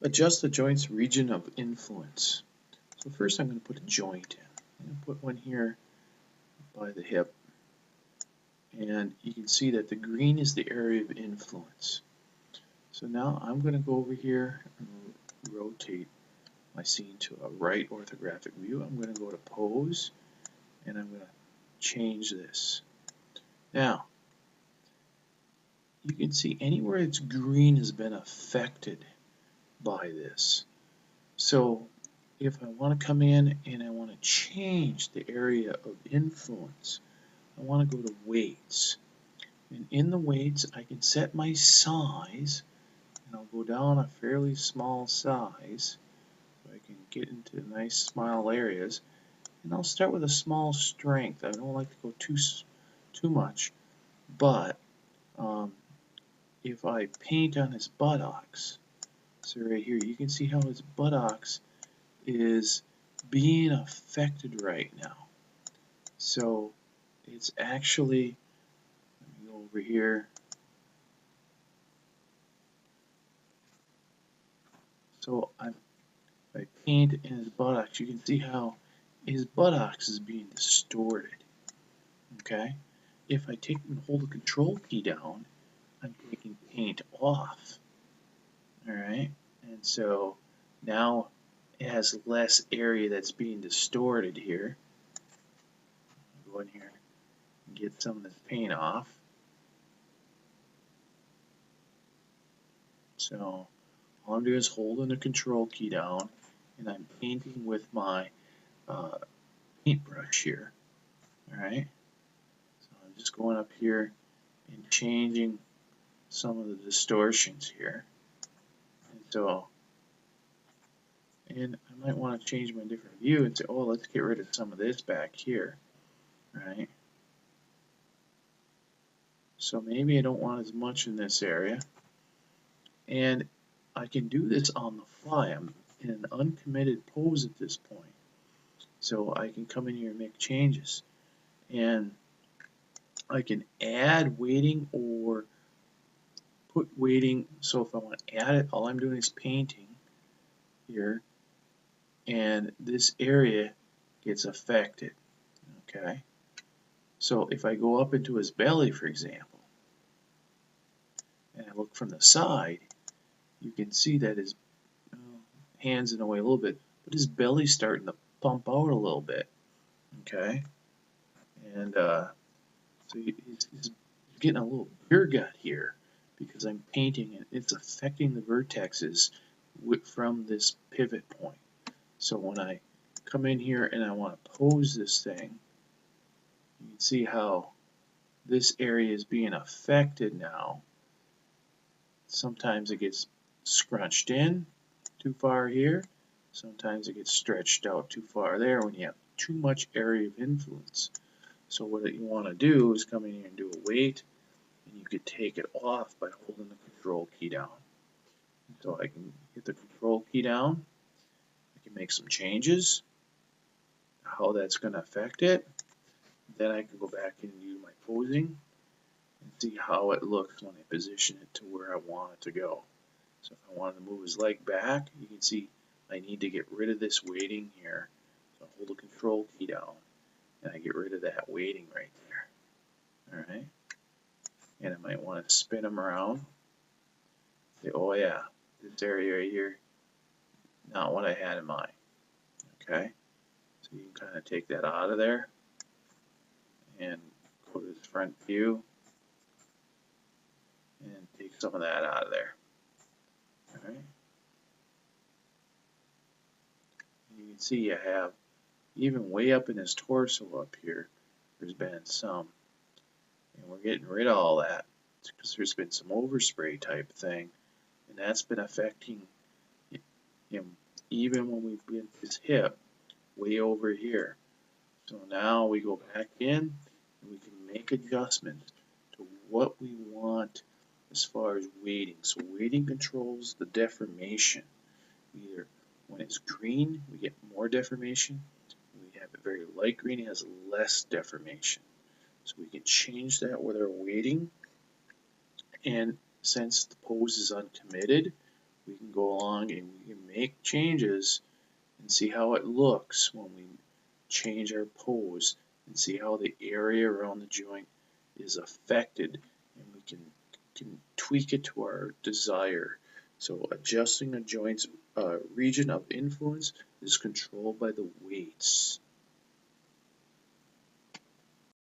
Adjust the joint's region of influence. So first I'm going to put a joint in. I'm going to put one here by the hip. And you can see that the green is the area of influence. So now I'm going to go over here and rotate my scene to a right orthographic view. I'm going to go to pose and I'm going to change this. Now, you can see anywhere it's green has been affected by this. So if I want to come in and I want to change the area of influence, I want to go to weights. And in the weights, I can set my size, and I'll go down a fairly small size so I can get into nice small areas. And I'll start with a small strength. I don't like to go too much, but if I paint on his buttocks, so right here, you can see how his buttocks is being affected right now. So it's actually, let me go over here. So I paint in his buttocks, you can see how his buttocks is being distorted. Okay? If I take and hold the control key down, I'm taking paint off. Alright? And so now it has less area that's being distorted here. I'll go in here and get some of this paint off. So all I'm doing is holding the control key down and I'm painting with my paintbrush here. Alright? So I'm just going up here and changing some of the distortions here. And I might want to change my different view and say, oh, let's get rid of some of this back here, right? So maybe I don't want as much in this area. And I can do this on the fly. I'm in an uncommitted pose at this point. So I can come in here and make changes. And I can add weighting or put weighting. So if I want to add it, all I'm doing is painting here. And this area gets affected, okay? So if I go up into his belly, for example, and I look from the side, you can see that his hands in the way a little bit, but his belly's starting to pump out a little bit, okay? And so he's getting a little beer gut here because I'm painting and it's affecting the vertexes from this pivot point. So when I come in here and I want to pose this thing, you can see how this area is being affected now. Sometimes it gets scrunched in too far here. Sometimes it gets stretched out too far there when you have too much area of influence. So what you want to do is come in here and do a weight, and you could take it off by holding the control key down. So I can hit the control key down. I can make some changes, how that's going to affect it. Then I can go back and do my posing and see how it looks when I position it to where I want it to go. So if I wanted to move his leg back, you can see I need to get rid of this weighting here. So I hold the control key down and I get rid of that weighting right there. Alright? And I might want to spin him around. Say, oh yeah, this area right here, not what I had in mind. Okay? So you can kind of take that out of there and go to this front view and take some of that out of there. Alright? You can see you have, even way up in his torso up here, there's been some. And we're getting rid of all that because there's been some overspray type thing. And that's been affecting him even when we've been his hip way over here. So now we go back in and we can make adjustments to what we want as far as weighting. So weighting controls the deformation. Either when it's green, we get more deformation. When we have it very light green, it has less deformation. So we can change that with our weighting. And since the pose is uncommitted, we can go along and we can make changes and see how it looks when we change our pose, and see how the area around the joint is affected, and we can tweak it to our desire. So adjusting a joint's region of influence is controlled by the weights.